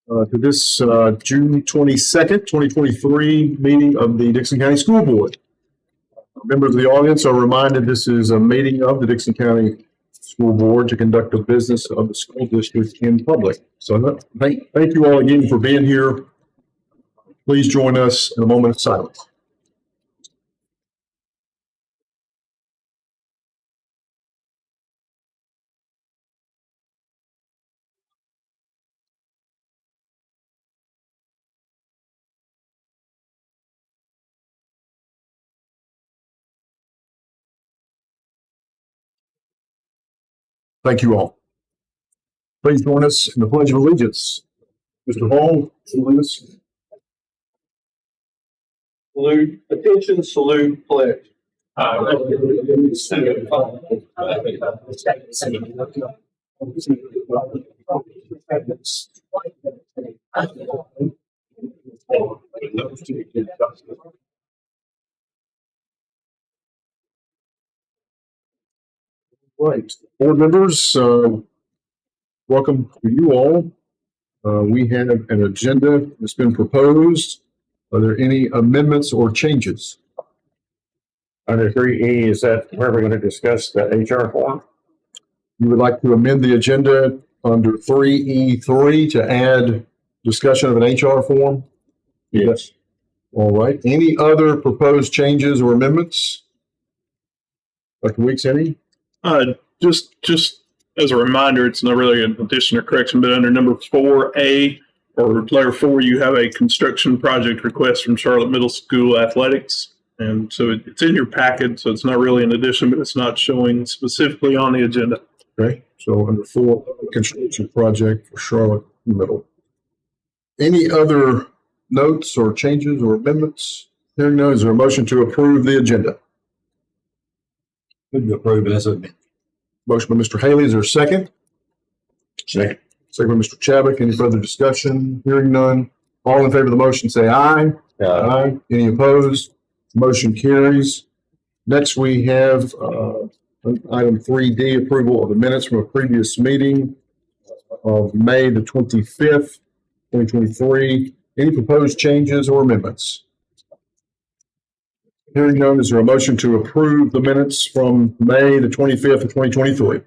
To this June 22nd, 2023 meeting of the Dickson County School Board. Members of the audience are reminded this is a meeting of the Dickson County School Board to conduct the business of the school district in public. So thank you all again for being here. Please join us in a moment of silence. Thank you all. Please join us in the Pledge of Allegiance. Mr. Hall, lead us. Salute, attention, salute, pledge. Right. Board members, welcome to you all. We have an agenda that's been proposed. Are there any amendments or changes? Under 3E, is that where we're going to discuss the HR form? You would like to amend the agenda under 3E3 to add discussion of an HR form? Yes. All right. Any other proposed changes or amendments? Dr. Weeks, any? Just as a reminder, it's not really an addition or correction, but under number 4A or letter 4, you have a construction project request from Charlotte Middle School Athletics. And so it's in your packet, so it's not really an addition, but it's not showing specifically on the agenda. Okay. So under 4, construction project for Charlotte Middle. Any other notes or changes or amendments? Hearing none, is there a motion to approve the agenda? Move to approve as amended. Motion by Mr. Haley, is there a second? Second. Second by Mr. Chadwick. Any further discussion? Hearing none. All in favor of the motion say aye. Aye. Any opposed? Motion carries. Next, we have item 3D, approval of the minutes from a previous meeting of May the 25th, 2023. Any proposed changes or amendments? Hearing none, is there a motion to approve the minutes from May the 25th of 2023?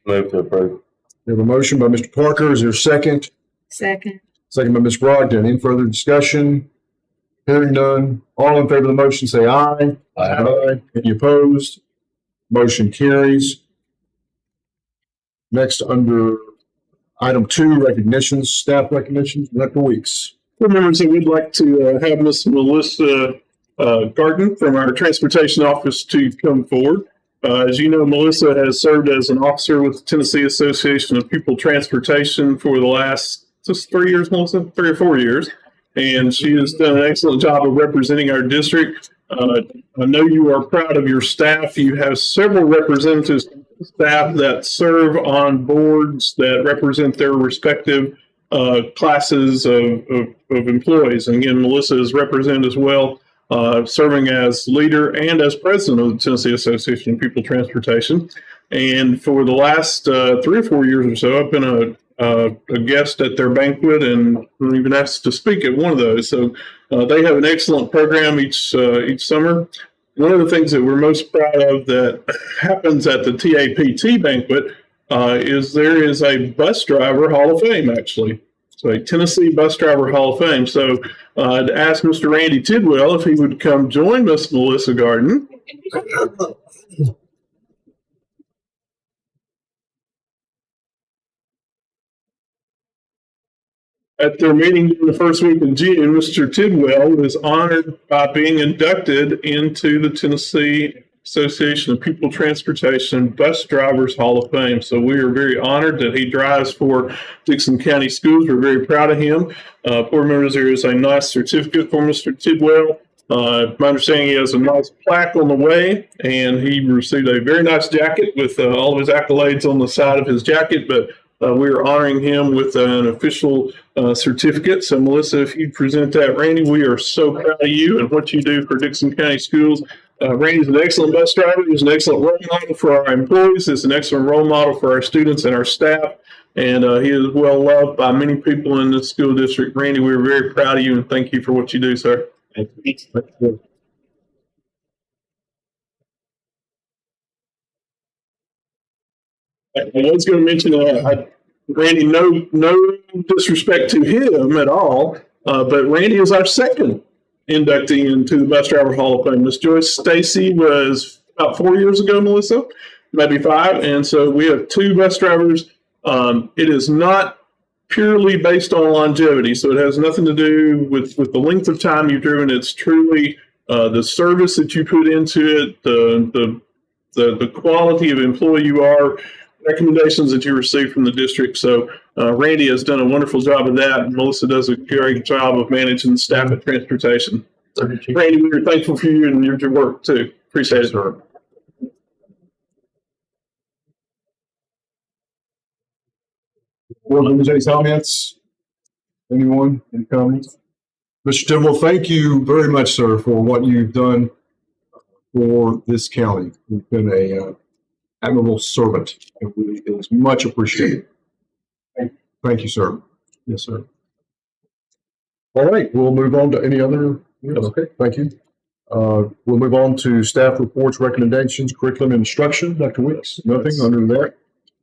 Move to approve. We have a motion by Mr. Parker. Is there a second? Second. Second by Ms. Brogdon. Any further discussion? Hearing none. All in favor of the motion say aye. Aye. Any opposed? Motion carries. Next, under item 2, recognitions, staff recognitions, Dr. Weeks. Board members, I would like to have Ms. Melissa Garden from our transportation office to come forward. As you know, Melissa has served as an officer with the Tennessee Association of Pupil Transportation for the last just 3 years, Melissa, 3 or 4 years. And she has done an excellent job of representing our district. I know you are proud of your staff. You have several representatives staff that serve on boards that represent their respective classes of employees. And again, Melissa is represented as well, serving as leader and as president of the Tennessee Association of Pupil Transportation. And for the last 3 or 4 years or so, I've been a guest at their banquet and even asked to speak at one of those. So they have an excellent program each summer. One of the things that we're most proud of that happens at the TAPT banquet is there is a bus driver Hall of Fame, actually. So a Tennessee Bus Driver Hall of Fame. So I'd ask Mr. Randy Tidwell if he would come join Miss Melissa Garden. At their meeting during the first week of June, Mr. Tidwell was honored by being inducted into the Tennessee Association of Pupil Transportation Bus Drivers Hall of Fame. So we are very honored that he drives for Dickson County Schools. We're very proud of him. Board members, there is a nice certificate for Mr. Tidwell. My understanding, he has a nice plaque on the way, and he received a very nice jacket with all of his accolades on the side of his jacket, but we are honoring him with an official certificate. So, Melissa, if you present that, Randy, we are so proud of you and what you do for Dickson County Schools. Randy's an excellent bus driver. He's an excellent role model for our employees. He's an excellent role model for our students and our staff. and he is well loved by many people in the school district. Randy, we're very proud of you and thank you for what you do, sir. Thank you. I was going to mention, Randy, no disrespect to him at all, but Randy is our second inductee into the Bus Driver Hall of Fame. Miss Joyce Stacy was about 4 years ago, Melissa, maybe 5, and so we have 2 bus drivers. It is not purely based on longevity, so it has nothing to do with the length of time you've driven. It's truly the service that you put into it, the quality of employee you are, recommendations that you receive from the district. So Randy has done a wonderful job of that. And Melissa does a great job of managing the staff at transportation. Randy, we're thankful for you and your work too. Appreciate it. Sir. Board members, any comments? Anyone? Any comments? Mr. Tidwell, thank you very much, sir, for what you've done for this county. You've been a admirable servant. It is much appreciated. Thank you, sir. Yes, sir. All right, we'll move on to any other. Yes. Okay, thank you. We'll move on to staff reports, recommendations, curriculum and instruction. Dr. Weeks, nothing under that?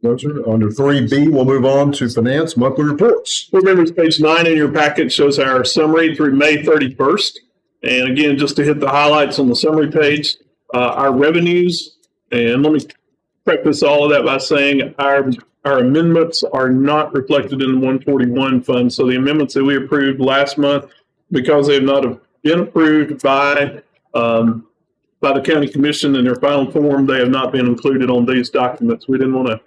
No, sir. Under 3B, we'll move on to finance monthly reports. Board members, page 9 in your packet shows our summary through May 31st. And again, just to hit the highlights on the summary page, our revenues, and let me preface all of that by saying our amendments are not reflected in the 141 fund. So the amendments that we approved last month, because they have not been approved by the county commission in their final form, they have not been included on these documents. We didn't want to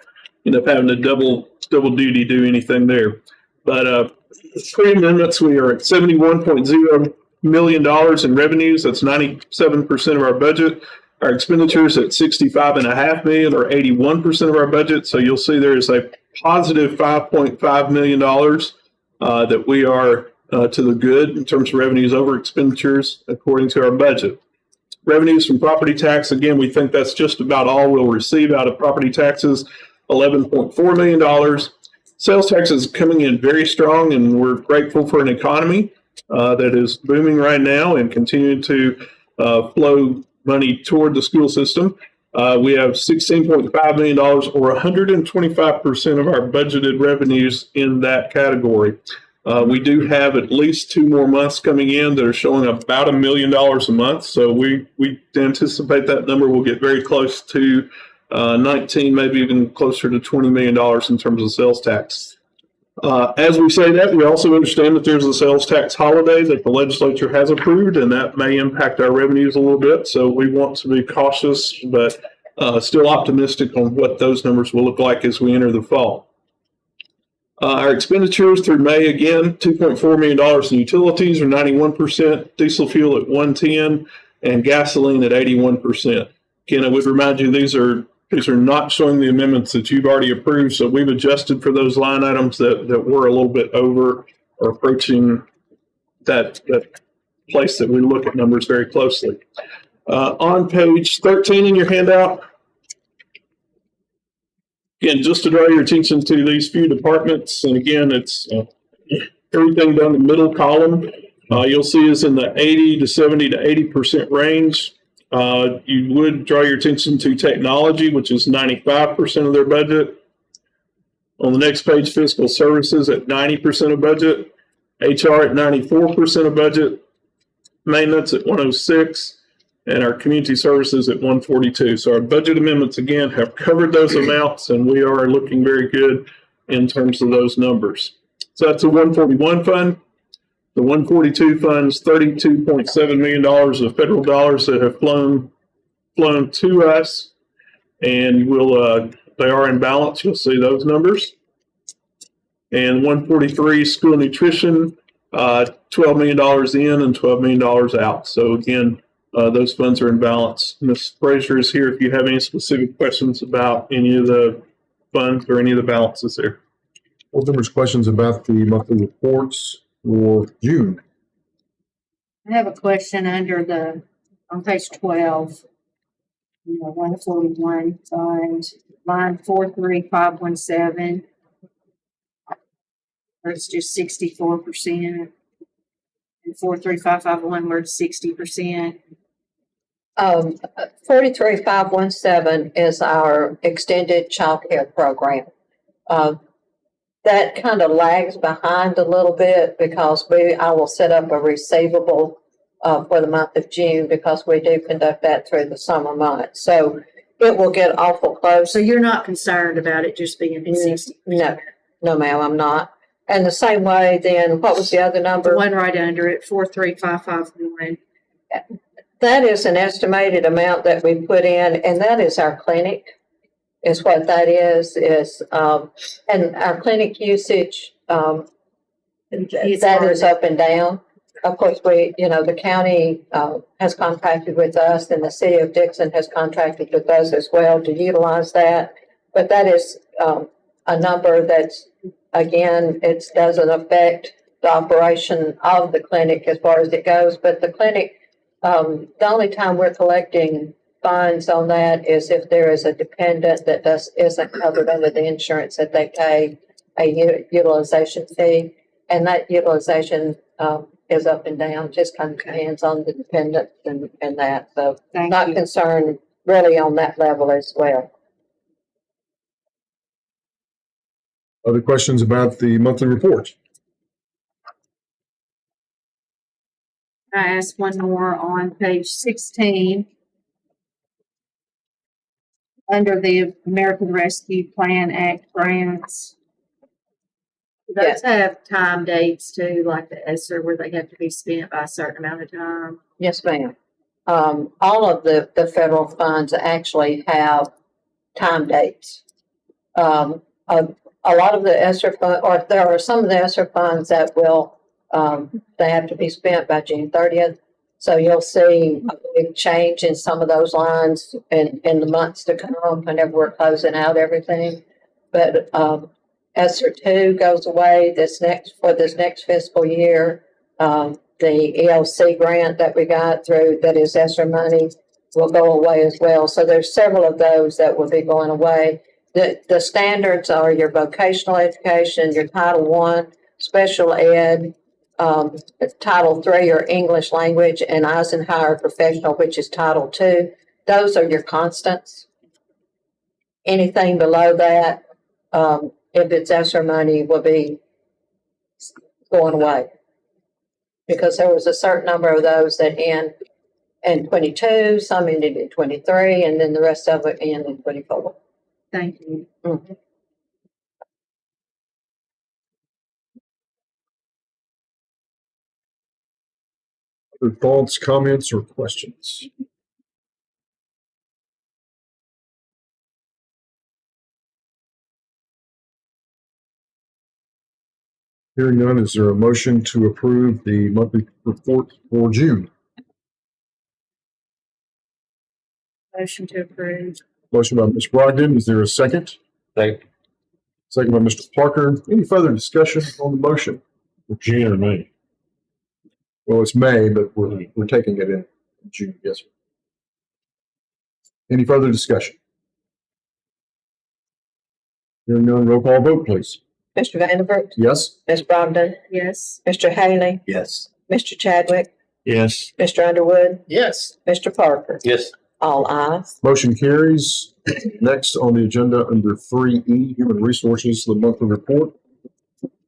end up having to double duty do anything there. But pre-amendments, we are at $71.0 million in revenues. That's 97% of our budget. Our expenditures at $65.5 million, or 81% of our budget. So you'll see there is a positive $5.5 million that we are to the good in terms of revenues over expenditures according to our budget. Revenues from property tax, again, we think that's just about all we'll receive out of property taxes, $11.4 million. Sales taxes coming in very strong, and we're grateful for an economy that is booming right now and continuing to flow money toward the school system. We have $16.5 million, or 125% of our budgeted revenues in that category. We do have at least 2 more months coming in that are showing about $1 million a month. So we anticipate that number will get very close to 19, maybe even closer to $20 million in terms of sales tax. As we say that, we also understand that there's a sales tax holiday that the legislature has approved, and that may impact our revenues a little bit. So we want to be cautious, but still optimistic on what those numbers will look like as we enter the fall. Our expenditures through May, again, $2.4 million in utilities, or 91%, diesel fuel at 110, and gasoline at 81%. Again, I would remind you, these are not showing the amendments that you've already approved, so we've adjusted for those line items that were a little bit over or approaching that place that we look at numbers very closely. On page 13 in your handout, again, just to draw your attention to these few departments, and again, it's everything down the middle column, you'll see is in the 80 to 70 to 80% range. You would draw your attention to technology, which is 95% of their budget. On the next page, fiscal services at 90% of budget, HR at 94% of budget, maintenance at 106, and our community services at 142. So our budget amendments, again, have covered those amounts, and we are looking very good in terms of those numbers. So that's a 141 fund. The 142 funds $32.7 million of federal dollars that have flown to us, and they are in balance. You'll see those numbers. And 143 school nutrition, $12 million in and $12 million out. So again, those funds are in balance. Ms. Frazier is here if you have any specific questions about any of the funds or any of the balances there. Well, there was questions about the monthly reports for June. I have a question on page 12, 141 fund, line 43517. Or it's just 64%. And 43551, where it's 60%. 43517 is our extended child care program. That kind of lags behind a little bit because I will set up a receivable for the month of June because we do conduct that through the summer months. So it will get awful close. So you're not concerned about it just being at 60? No, ma'am, I'm not. And the same way, then, what was the other The number? one right under it, 43551. That is an estimated amount that we put in, and that is our clinic, is what that is, and our clinic usage, that is up and down. Of course, the county, has contracted with us, and the city of Dickson has contracted with us as well to utilize that. But that is, a number that's, again, it doesn't affect the operation of the clinic as far as it goes, but the clinic, the only time we're collecting funds on that is if there is a dependent that isn't covered under the insurance that they pay a utilization fee, and that utilization is up and down, just kind of depends on the dependent and that. So Thank not you. concerned really on that level as well. Other questions about the monthly report? I asked one more on page 16. Under the American Rescue Plan Act grants. Do those have time dates too, like the ESSER, where they have to be spent by a certain amount of time? Yes, ma'am. All of the federal funds actually have time dates. A lot of the ESSER fund, or there are some of the ESSER funds that will, they have to be spent by June 30th. So you'll see a big change in some of those lines in the months to come whenever we're closing out everything. But, ESSER 2 goes away for this next fiscal year. The ELC grant that we got through, that is ESSER money, will go away as well. So there's several of those that will be going away. The standards are your vocational education, your Title I, special ed, Title III or English language, and Eisenhower professional, which is Title II. Those are your constants. Anything below that, if it's ESSER money, will be going away. Because there was a certain number of those that end in 22, some ended in 23, and then the rest of it end in 24. Thank you. Mhm. Other thoughts, comments, or questions? Hearing none, is there a motion to approve the monthly report for June? Motion to approve. Motion by Ms. Brogdon. Is there a second? Second. Second by Mr. Parker. Any further discussion on the motion? June or May? Well, it's May, but we're taking it in June. Yes, sir. Any further discussion? Hearing none, roll call vote, please. Mr. Vanderbilt, Yes? Ms. Brogdon, Yes. Mr. Haley, Yes. Mr. Chadwick, Yes. Mr. Underwood, Yes. Mr. Parker. Yes. All ayes. Motion carries. Next on the agenda under 3E, Human Resources, the monthly report.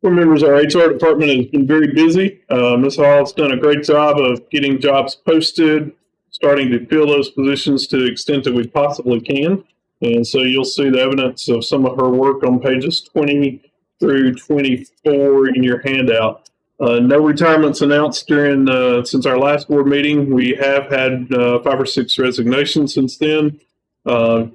Board members, our HR department has been very busy. Ms. Hall has done a great job of getting jobs posted, starting to fill those positions to the extent that we possibly can. And so you'll see the evidence of some of her work on pages 20 through 24 in your handout. No retirements announced since our last board meeting. We have had 5 or 6 resignations since then. Hires,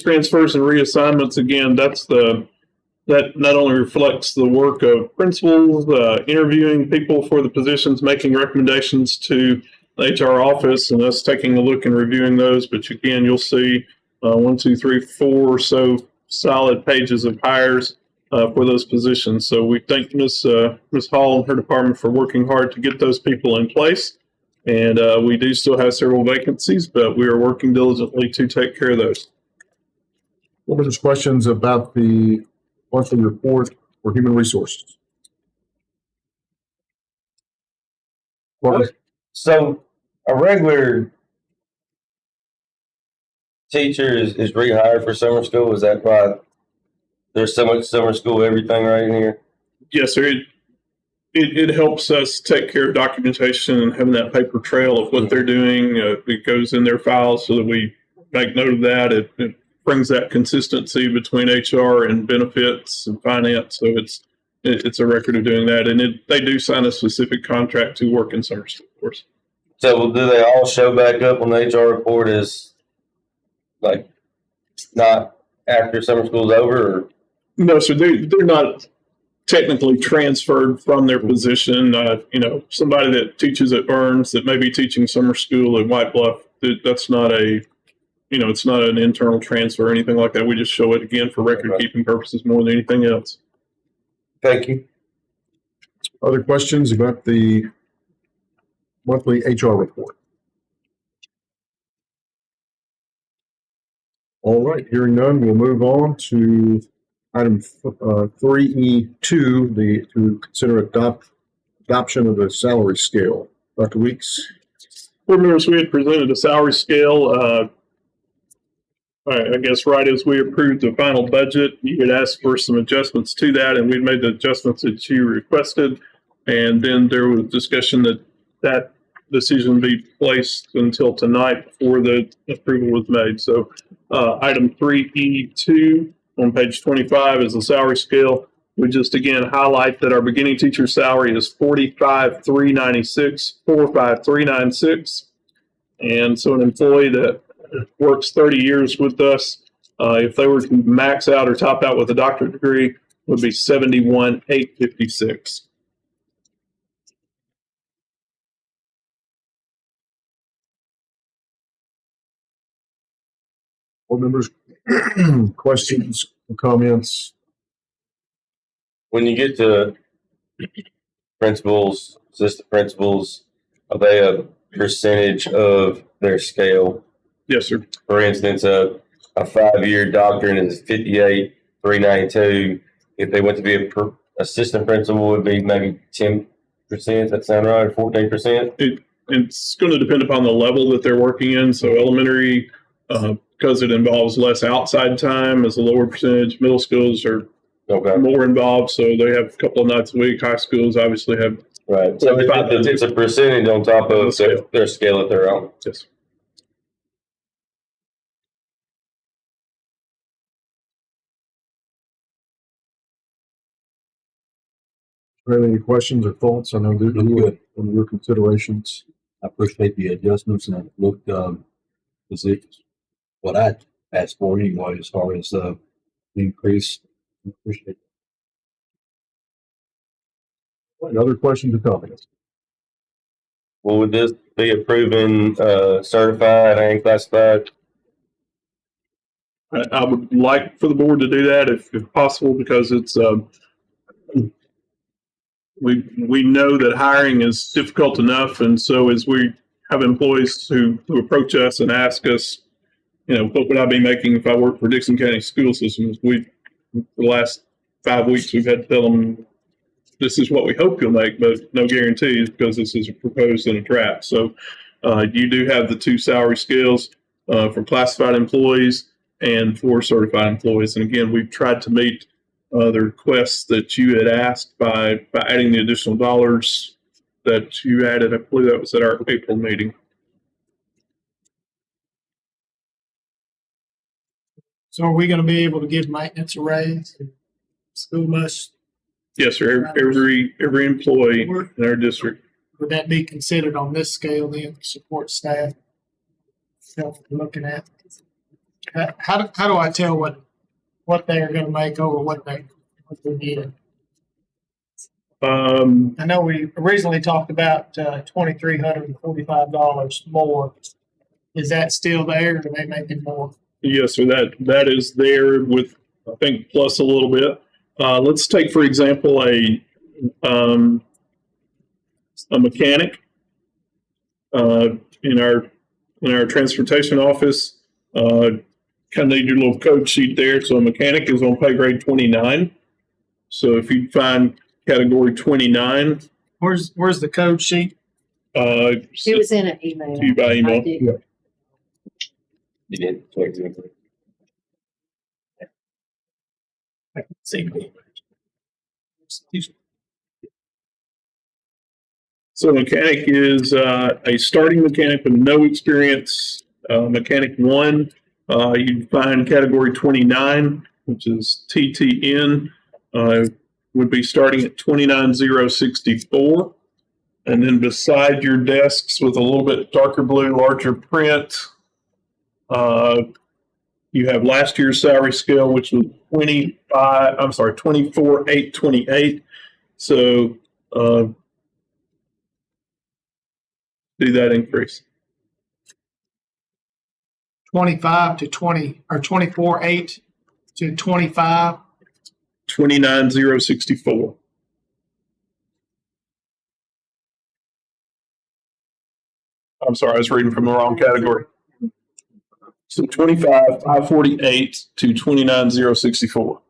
transfers, and reassignments, again, that not only reflects the work of principals, interviewing people for the positions, making recommendations to the HR office, and us taking a look and reviewing those. But again, you'll see 1, 2, 3, 4 or so solid pages of hires for those positions. So we thank Ms. Hall and her department for working hard to get those people in place. And we do still have several vacancies, but we are working diligently to take care of those. What were those questions about the monthly report or Human Resources? Well, So a regular teacher is rehired for summer school. Is that why there's so much summer school everything right in here? Yes, sir. It helps us take care of documentation and having that paper trail of what they're doing. It goes in their files so that we make note of that. It brings that consistency between HR and benefits and finance. So it's a record of doing that. And they do sign a specific contract to work in summer school, of course. So do they all show back up on the HR report as like not after summer school's over? Or? No, so they're not technically transferred from their position. Somebody that teaches at Burns that may be teaching summer school at White Bluff, that's not it's not an internal transfer or anything like that. We just show it again for record keeping purposes more than anything else. Thank you. other questions about the monthly HR report? All right, hearing none, we'll move on to item 3E2, to consider adoption of the salary scale. Dr. Weeks? Board members, we had presented a salary scale. I guess right as we approved the final budget, you had asked for some adjustments to that, and we made the adjustments that you requested. And then there was discussion that decision be placed until tonight before the approval was made. So item 3E2 on page 25 is the salary scale. We just again highlight that our beginning teacher salary is $45,396. And so an employee that works 30 years with us, if they were to max out or top out with a doctorate degree, would be $71,856. Board members, questions, comments? When you get to principals, assistant principals, are they a percentage of their scale? Yes, sir. For instance, a 5-year doctorate is 58,392. If they went to be a assistant principal, would be maybe 10%. That sound right? Or 14%? It's going to depend upon the level that they're working in. So elementary, because it involves less outside time, is a lower percentage. Middle schools are more involved, so they have a couple of nights a week. High schools obviously have. Right. So it's a percentage on top of their scale that they're on. Yes. Any questions or thoughts? I know that you had on your considerations. I appreciate the adjustments, and it looked as if what I asked for anyway, as far as the increase. Appreciate it. Any other questions or comments? Well, would this be approving certified and classified? I would like for the board to do that if possible, because it's we know that hiring is difficult enough, and so as we have employees who approach us and ask us, what would I be making if I worked for Dickson County School Systems? For the last 5 weeks, we've had to tell them this is what we hope you'll make, but no guarantees, because this is proposed in a draft. So you do have the two salary scales for classified employees and for certified employees. And again, we've tried to meet the requests that you had asked by adding the additional dollars that you added. I believe that was at our April meeting. So are we going to be able to give maintenance a raise? School bus, Yes, sir. Every employee in our district. would that be considered on this scale then, support staff? Looking at, how do I tell what they are going to make over what they need? I know we originally talked about $2,345 more. Is that still there, or are they making more? Yes, sir. That is there with, I think, plus a little bit. Let's take, for example, a mechanic in our transportation office. Kind of need your little code sheet there. So a mechanic is on pay grade 29. So if you find category 29, Where's the code sheet? It was in an email. to you by email. I did. You did. 22. I can see. So mechanic is a starting mechanic with no experience. Mechanic 1, you find category 29, which is TTN, would be starting at 29,064. And then beside your desks with a little bit darker blue, larger print, you have last year's salary scale, which was 24,828. So do that increase. 25 to 20 or 24.8 to 25. 29,064. I'm sorry, I was reading from the wrong category. So 25,548 to 29,064.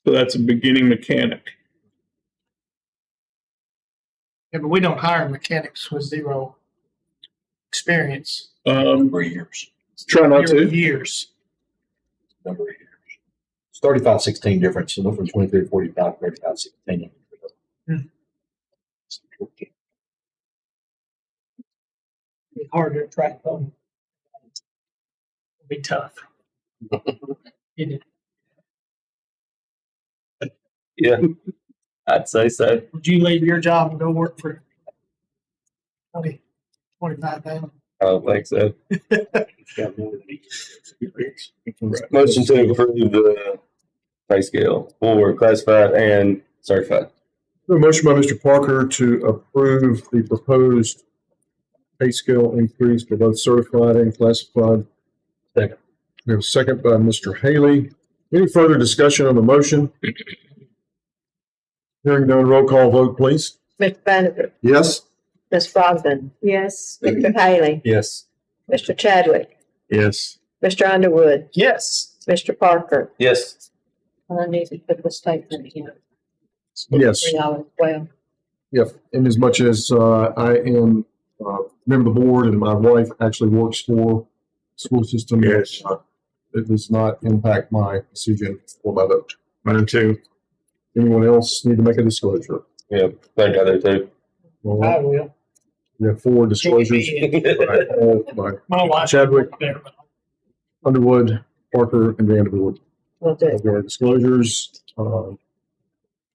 So that's a beginning mechanic. Yeah, but we don't hire mechanics with zero experience. Number of years. Try not Zero to. years. Number of years. It's 35-16 difference. So from 23-45, 35-16. It's hard to attract them. It'll be tough. Isn't it? Yeah, I'd say so. Would you leave your job and go work for 25,000? I don't think so. It's got more than experience. Motion to approve the pay scale for classified and certified. A motion by Mr. Parker to approve the proposed pay scale increase for both certified and classified. Second. We have a second by Mr. Haley. Any further discussion on the motion? Hearing none, roll call vote, please. Mr. Bannister, Yes? Ms. Brogdon, Yes. Mr. Haley, Yes. Mr. Chadwick, Yes. Mr. Underwood, Yes. Mr. Parker. Yes. I need to put the statement here. Yes. Well, Yep. And as much as I am a member of the board and my wife actually works for the school system, Yes. It does not impact my decision or my vote. Mine too. Anyone else need to make a disclosure? Yeah, think I do too. All I right. will. We have 4 disclosures. by Paul, by My wife. Chadwick. There. Underwood, Parker, and Vanderwood. we'll do. There are disclosures.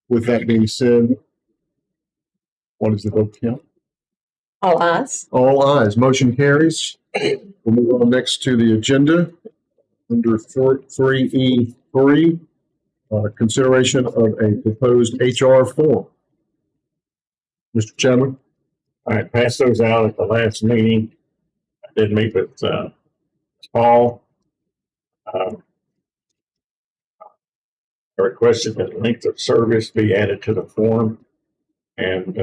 With that being said, what is the vote count? All ayes. All ayes. Motion carries. We'll move on next to the agenda. Under 3E3, consideration of a proposed HR form. Mr. Chadwick? I passed those out at the last meeting. I did meet with Paul. I requested that length of service be added to the form. And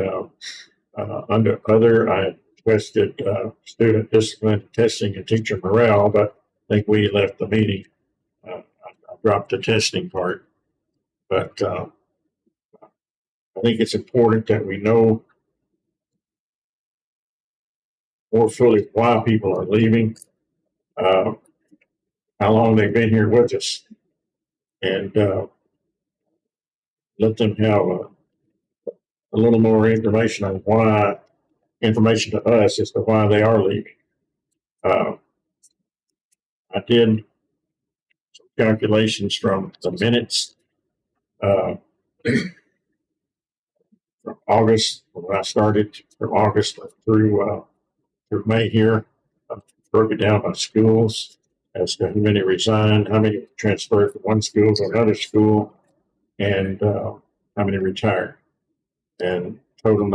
under other, I requested student discipline, testing, and teacher morale, but I think we left the meeting. I dropped the testing part. But I think it's important that we know more fully why people are leaving, how long they've been here with us, and let them have a little more information on information to us as to why they are leaving. I did some calculations from the minutes from August, when I started, from August through May here. I broke it down by schools as to how many resigned, how many transferred from one school to another school, and how many retired. And total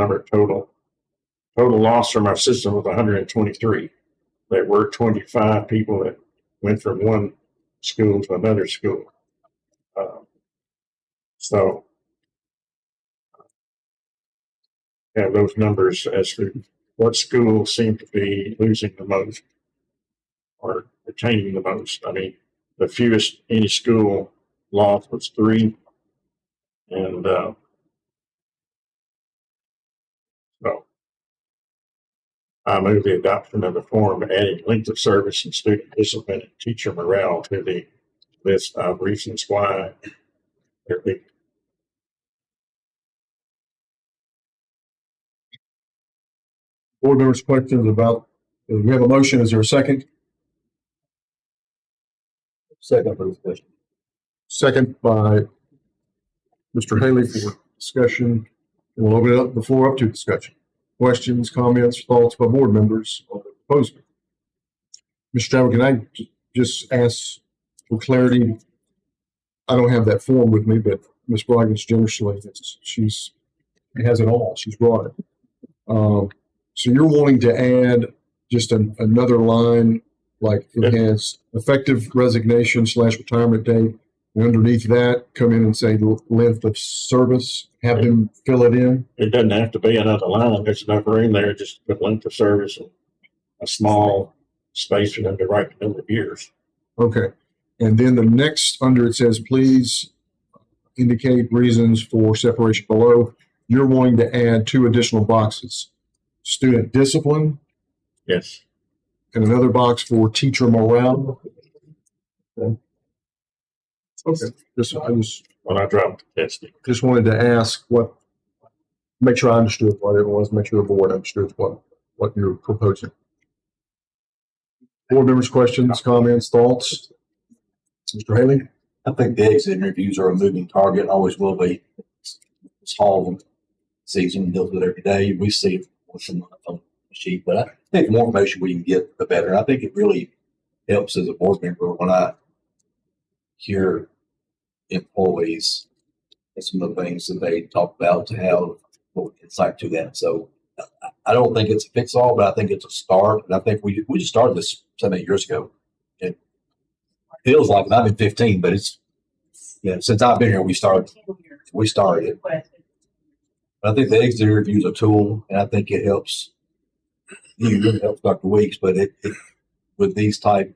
loss from our system was 123. There were 25 people that went from one school to another school. So have those numbers as to what schools seem to be losing the most or retaining the most. I mean, the fewest any school lost was 3. And, so I move the adoption of the form adding length of service and student discipline and teacher morale to the list of reasons why there be. Board members, questions about, we have a motion. Is there a second? Second for discussion. Second by Mr. Haley for discussion. And we'll open it up, the floor up to discussion. Questions, comments, thoughts by board members on the proposal. Mr. Chadwick, can I just ask for clarity? I don't have that form with me, but Ms. Brogdon's generously, she has it all. She's brought it. So you're wanting to add just another line, like it has effective resignation / retirement date, and underneath that, come in and say length of service, have them fill it in? It doesn't have to be another line. There's enough room there just put length of service and a small space for them to write the number of years. Okay. And then the next under it says, please indicate reasons for separation below. You're wanting to add 2 additional boxes. Student discipline Yes. and another box for teacher morale. Okay. I When I dropped the testing. just wanted to ask make sure I understood what it was, make sure the board understood what you're proposing. Board members, questions, comments, thoughts? Mr. Haley? I think the exit interviews are a moving target, always will be. It's all of season, deals with it every day. We see it once a month on the sheet, but I think the more information we can get, the better. And I think it really helps as a board member when I hear employees and some of the things that they talk about to have more insight to that. So I don't think it's a fix all, but I think it's a start. And I think we just started this 7-8 years ago. It feels like, and I've been 15, but it's, since I've been here, we started it. I think the exit interview is a tool, and I think it helps you, it helps Dr. Weeks, but it with these type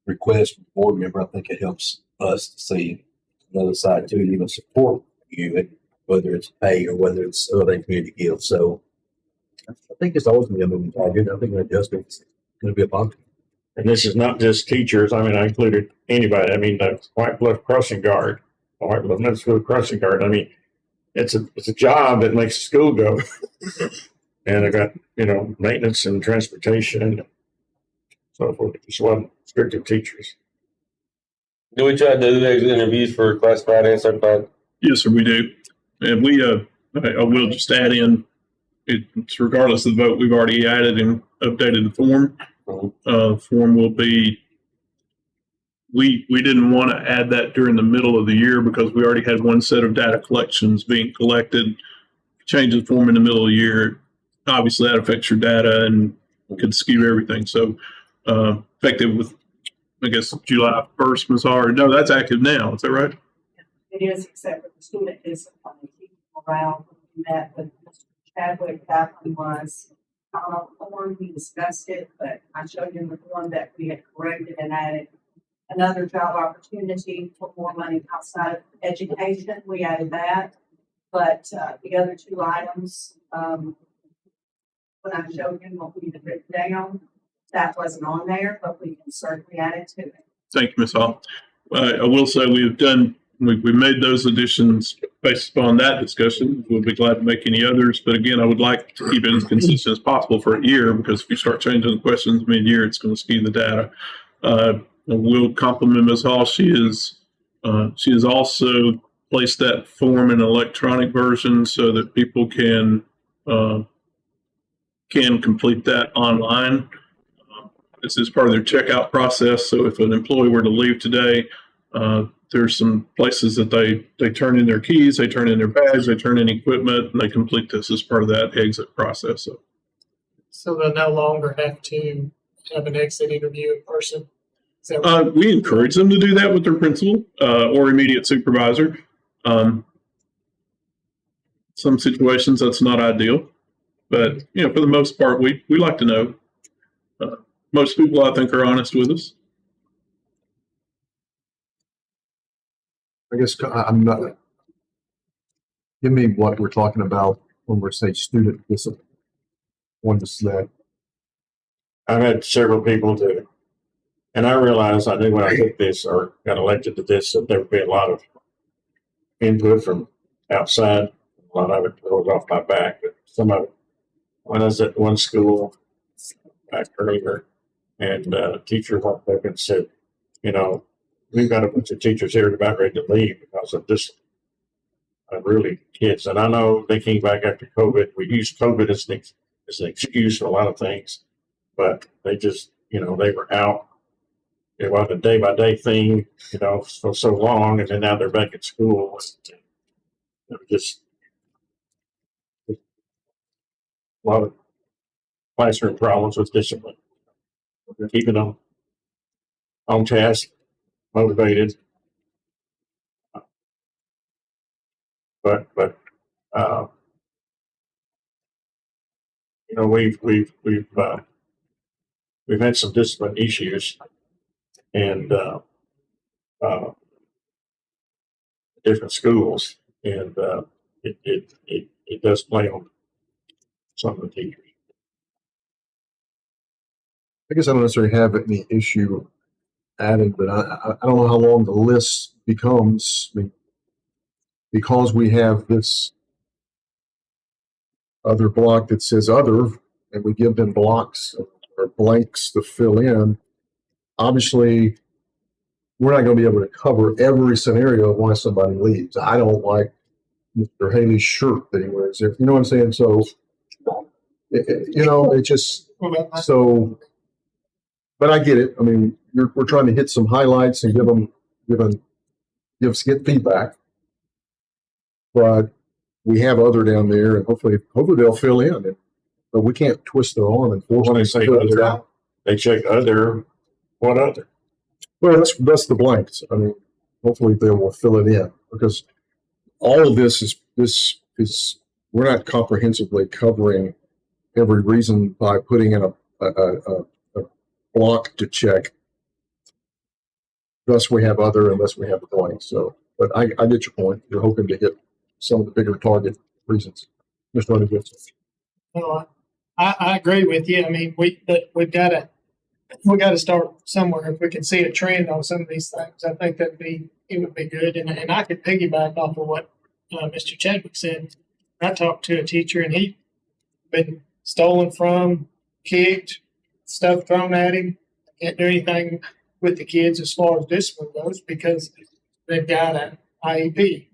requests from the board member, I think it helps us to see another side too, and even support you, and whether it's pay or whether it's other community give. So I think it's always going to be a moving target. I think an adjustment is going to be a positive. And this is not just teachers. I mean, I included anybody. I mean, the White Bluff Crossing Guard, the White Bluff Middle School Crossing Guard. I mean, it's a job that makes the school go. And I got, maintenance and transportation and so forth. It just wasn't strictly teachers. Do we try to do exit interviews for classified and certified? Yes, sir, we do. And we, I will just add in, it's regardless of the vote, we've already added and updated the form. Form will be, we didn't want to add that during the middle of the year because we already had one set of data collections being collected. Change the form in the middle of the year, obviously that affects your data and could skew everything. So effective with, I guess, July 1st, Ms. R. No, that's active now. Is that right? It is, except for the student discipline, teaching morale, that with Mr. Chadwick, that one was form, we discussed it, but I showed him the form that we had corrected and added another job opportunity for more money outside of education. We added that, but the other 2 items, when I showed him what we had written down, that wasn't on there, but we can certainly add it to it. Thank you, Ms. Hall. I will say we made those additions based upon that discussion. We'll be glad to make any others. But again, I would like to keep it as consistent as possible for a year, because if you start changing the questions mid-year, it's going to skew the data. I will compliment Ms. Hall. She has also placed that form in an electronic version so that people can complete that online. This is part of their checkout process. So if an employee were to leave today, there's some places that they turn in their keys, they turn in their bags, they turn in equipment, and they complete this as part of that exit process. So they'll no longer have to have an exit interview in person. We encourage them to do that with their principal or immediate supervisor. Some situations that's not ideal, but for the most part, we like to know. Most people, I think, are honest with us. I guess I'm not, give me what we're talking about when we're saying student discipline. What is that? I've had several people do, and I realized I knew when I took this or got elected to this that there would be a lot of input from outside. A lot of it goes off my back, but some of it, when I was at one school back earlier, and a teacher walked up and said, you know, we've got a bunch of teachers here about ready to leave because of this. Really, kids, and I know they came back after COVID. We used COVID as an excuse for a lot of things, but they just, you know, they were out. It was a day by day thing, you know, for so long, and then now they're back at school. It was just a lot of classroom problems with discipline, keeping them on task, motivated. But you know, we've had some discipline issues, and different schools, and it does play on some of the teachers. I guess I don't necessarily have any issue adding, but I don't know how long the list becomes. I mean, because we have this other block that says other, and we give them blocks or blanks to fill in, obviously we're not going to be able to cover every scenario of why somebody leaves. I don't like Mr. Haley's shirt that he wears. You know what I'm saying? So, you know, it just, so, but I get it. I mean, we're trying to hit some highlights and get feedback. But we have other down there, and hopefully they'll fill in. But we can't twist their arm and force When them they to say fill it other, out. they check other. What other? Well, that's the blanks. I mean, hopefully they will fill it in, because all of this is we're not comprehensively covering every reason by putting in a block to check. Thus we have other, and thus we have the blank. So, but I get your point. You're hoping to hit some of the bigger target reasons. Mr. Rodriguez. Well, I agree with you. I mean, we've got to start somewhere. If we can see a trend on some of these things, I think it would be good. And I could piggyback off of what Mr. Chadwick said. I talked to a teacher, and he'd been stolen from, kicked, stuff thrown at him. Can't do anything with the kids as far as discipline goes because they've got an IEP.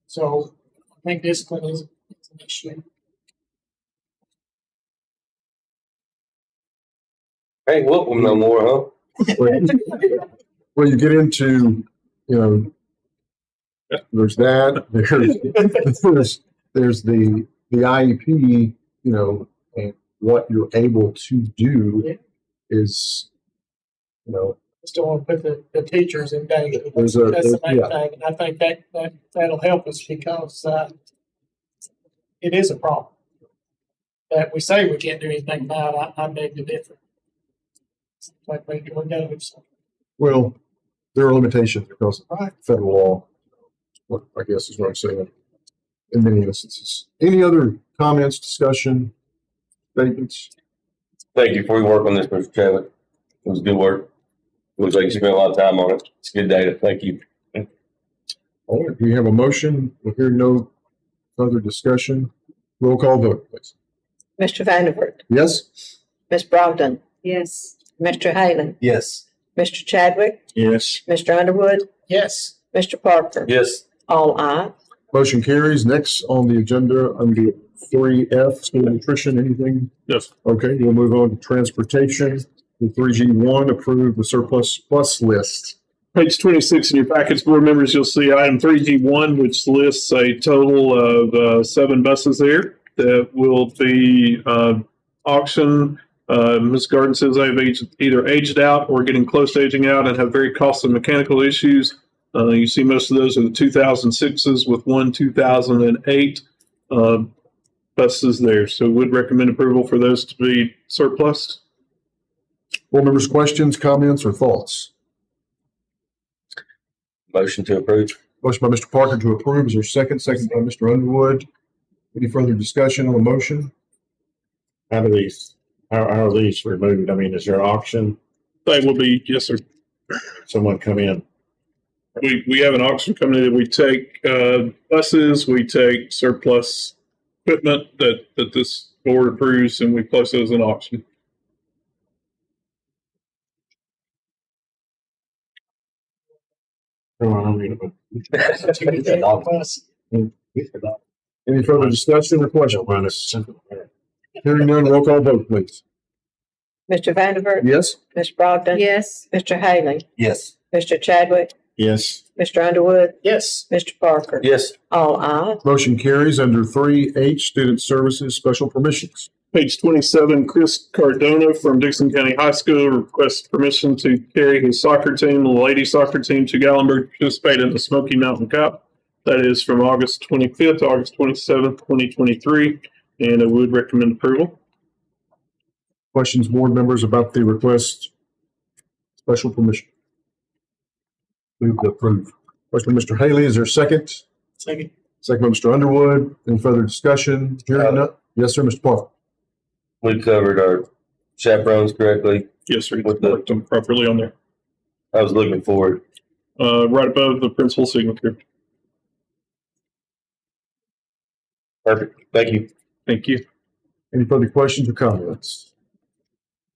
So I think discipline is an issue. Hey, whoop them no more, huh? Well, you get into, you know, there's that. There's the IEP, you know, and what you're able to do is, you know, Still want to put the teachers in danger. There's That's the main yeah. thing. And I think that'll help us because it is a problem that we say we can't do anything about. I beg to differ. It's like we got to do something. well, there are limitations because of Right. federal law. What I guess is what I'm saying in many instances. Any other comments, discussion, statements? Thank you for your work on this, Mr. Chadwick. It was good work. Looks like you spent a lot of time on it. It's good data. Thank you. All right, we have a motion. We're hearing no further discussion. Roll call vote, please. Mr. Vanderburg, Yes? Ms. Brogdon, Yes. Mr. Halen, Yes. Mr. Chadwick, Yes. Mr. Underwood, Yes. Mr. Parker. Yes. All ayes. Motion carries. Next on the agenda, under 3F, school nutrition, anything? Yes. Okay, we'll move on to transportation. The 3G1, approve the surplus bus list. Page 26 in your packets, board members, you'll see item 3G1, which lists a total of 7 buses there that will be auctioned. Ms. Garden says they've either aged out or getting close to aging out and have very costly mechanical issues. You see most of those are the 2006s with one 2008 buses there. So would recommend approval for those to be surplus. Board members, questions, comments, or thoughts? Motion to approve. Motion by Mr. Parker to approve. Is there a second? Second by Mr. Underwood. Any further discussion on the motion? How are these removed? I mean, is there auction? They will be, yes, sir. Someone come in? We have an auction coming in. We take buses, we take surplus equipment that this board approves, and we place those in auction. No, I don't need a Any further discussion or question? question. Hearing none, roll call vote, please. Mr. Vanderburgh. Yes? Ms. Brogdon. Yes. Mr. Haley. Yes. Mr. Chadwick. Yes. Mr. Underwood. Yes. Mr. Parker. Yes. All ayes. Motion carries. Under 3H, Student Services Special Permissions. Page 27, Chris Cardona from Dickson County High School requests permission to carry his soccer team, the ladies soccer team, to Gallenberg to participate in the Smoky Mountain Cup. That is from August 25th to August 27th, 2023, and I would recommend approval. Questions, board members, about the request? Special permission. Move to approve. Question by Mr. Haley. Is there a second? Second. Second by Mr. Underwood. Any further discussion? Hearing none. Yes, sir, Mr. Parker. We covered our chaperones correctly. Yes, sir. With the- Marked them properly on there. I was looking forward. Right above the principal signature. Perfect. Thank you. Thank you. Any further questions or comments?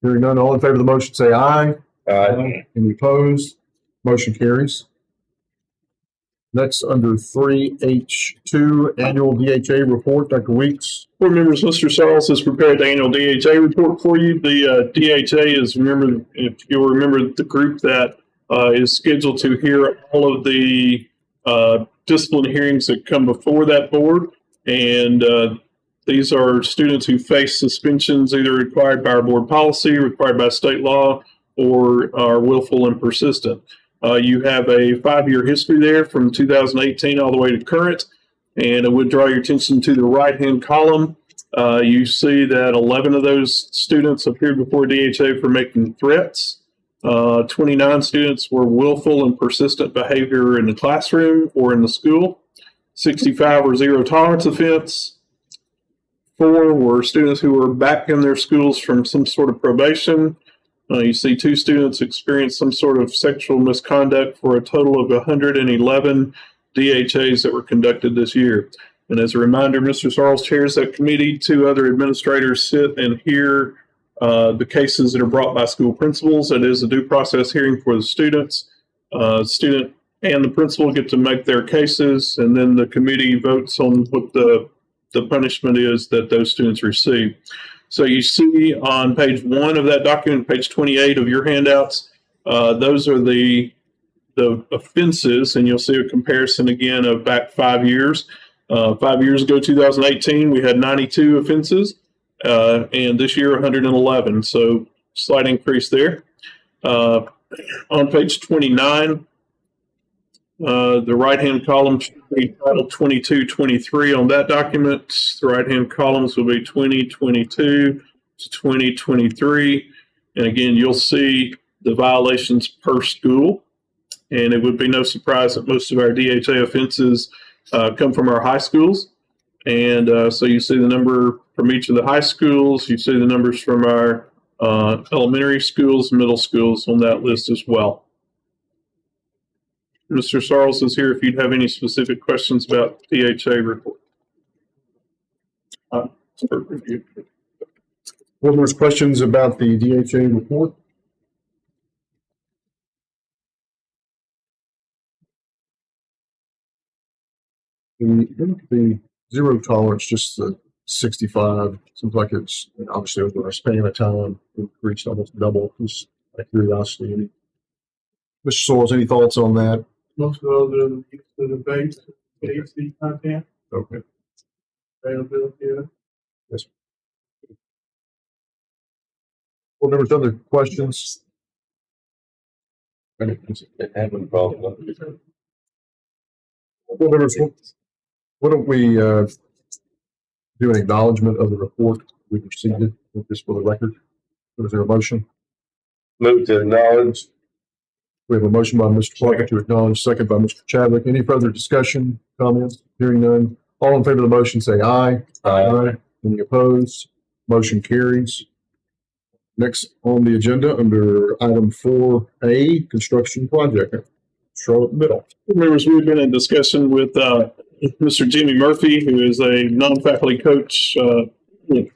Hearing none, all in favor of the motion say aye. Any opposed? Motion carries. Next, under 3H2, Annual DHA Report, Dr. Weeks. Board members, Mr. Sarles has prepared the annual DHA report for you. The DHA is, remember, if you'll remember, the group that is scheduled to hear all of the discipline hearings that come before that board. And these are students who face suspensions either required by our board policy, required by state law, or are willful and persistent. You have a 5-year history there from 2018 all the way to current. And I would draw your attention to the right-hand column. You see that 11 of those students appeared before DHA for making threats. 29 students were willful and persistent behavior in the classroom or in the school. 65 were zero tolerance offense. 4 were students who were back in their schools from some sort of probation. You see 2 students experience some sort of sexual misconduct for a total of 111 DHAs that were conducted this year. And as a reminder, Mr. Sarles chairs that committee. 2 other administrators sit and hear the cases that are brought by school principals. It is a due process hearing for the students. Student and the principal get to make their cases, and then the committee votes on what the punishment is that those students receive. So you see on page 1 of that document, page 28 of your handouts, those are the offenses, and you'll see a comparison again of back 5 years. 5 years ago, 2018, we had 92 offenses, and this year 111. So slight increase there. On page 29, the right-hand column should be titled 2223 on that document. The right-hand columns will be 2022 to 2023. And again, you'll see the violations per school. And it would be no surprise that most of our DHA offenses come from our high schools. And so you see the number from each of the high schools. You see the numbers from our elementary schools, middle schools on that list as well. Mr. Sarles is here if you'd have any specific questions about DHA report. Board members, questions about the DHA report? The zero tolerance, just the 65, seems like it's obviously over a span of time, it reached almost double. Just out of curiosity. Mr. Sorrells, any thoughts on that? Most of those are the base, AC content, Okay. availability of. Yes. Board members, other questions? It happened a problem. Board members, why don't we do an acknowledgement of the report we received, just for the record? Is there a motion? Move to acknowledge We have a motion by Mr. Plunkett to acknowledge, second by Mr. Chadwick. Any further discussion, comments? Hearing none. All in favor of the motion, say aye. Any opposed? Motion carries. Next on the agenda, under item 4A, construction project, Charlotte Middle. Members, we've been in discussion with Mr. Jimmy Murphy, who is a non-faculty coach, who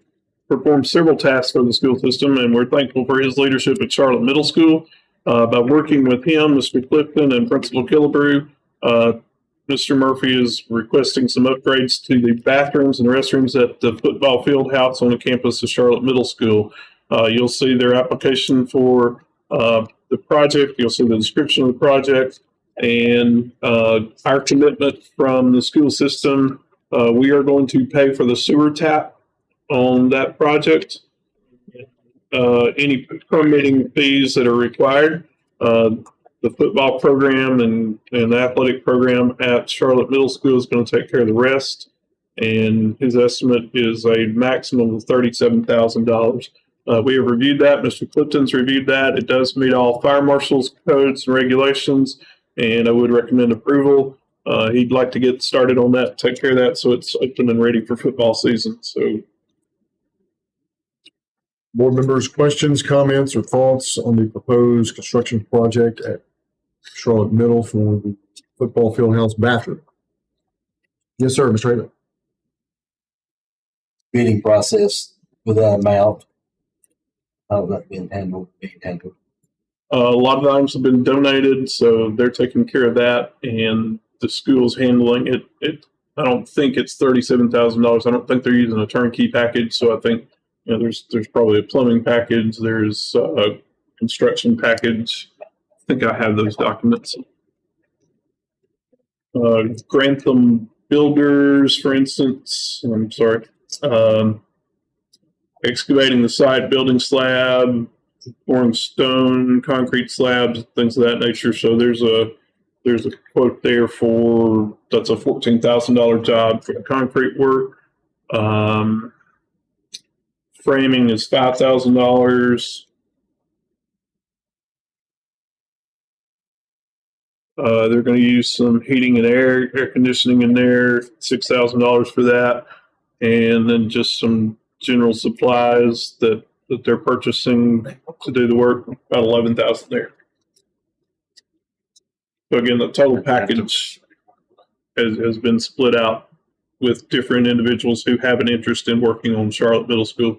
performed several tasks for the school system, and we're thankful for his leadership at Charlotte Middle School. By working with him, Mr. Clifton, and Principal Killebrew, Mr. Murphy is requesting some upgrades to the bathrooms and restrooms at the football field house on the campus of Charlotte Middle School. You'll see their application for the project. You'll see the description of the project and our commitment from the school system. We are going to pay for the sewer tap on that project. Any permitting fees that are required. The football program and the athletic program at Charlotte Middle School is going to take care of the rest. And his estimate is a maximum of $37,000. We have reviewed that. Mr. Clifton's reviewed that. It does meet all fire marshal's codes and regulations, and I would recommend approval. He'd like to get started on that, take care of that, so it's open and ready for football season. So, Board members, questions, comments, or thoughts on the proposed construction project at Charlotte Middle for the football field house bathroom? Yes, sir, Mr. Raymond. Bidding process with that amount. How's that being handled? a lot of the items have been donated, so they're taking care of that, and the school's handling it. I don't think it's $37,000. I don't think they're using a turnkey package. So I think, there's probably a plumbing package. There's a construction package. I think I have those documents. Grantham Builders, for instance, I'm sorry, excavating the site, building slab, pouring stone, concrete slabs, things of that nature. So there's a quote there that's a $14,000 job for the concrete work. Framing is $5,000. They're going to use some heating and air conditioning in there, $6,000 for that. And then just some general supplies that they're purchasing to do the work, about $11,000 there. So again, the total package has been split out with different individuals who have an interest in working on Charlotte Middle School.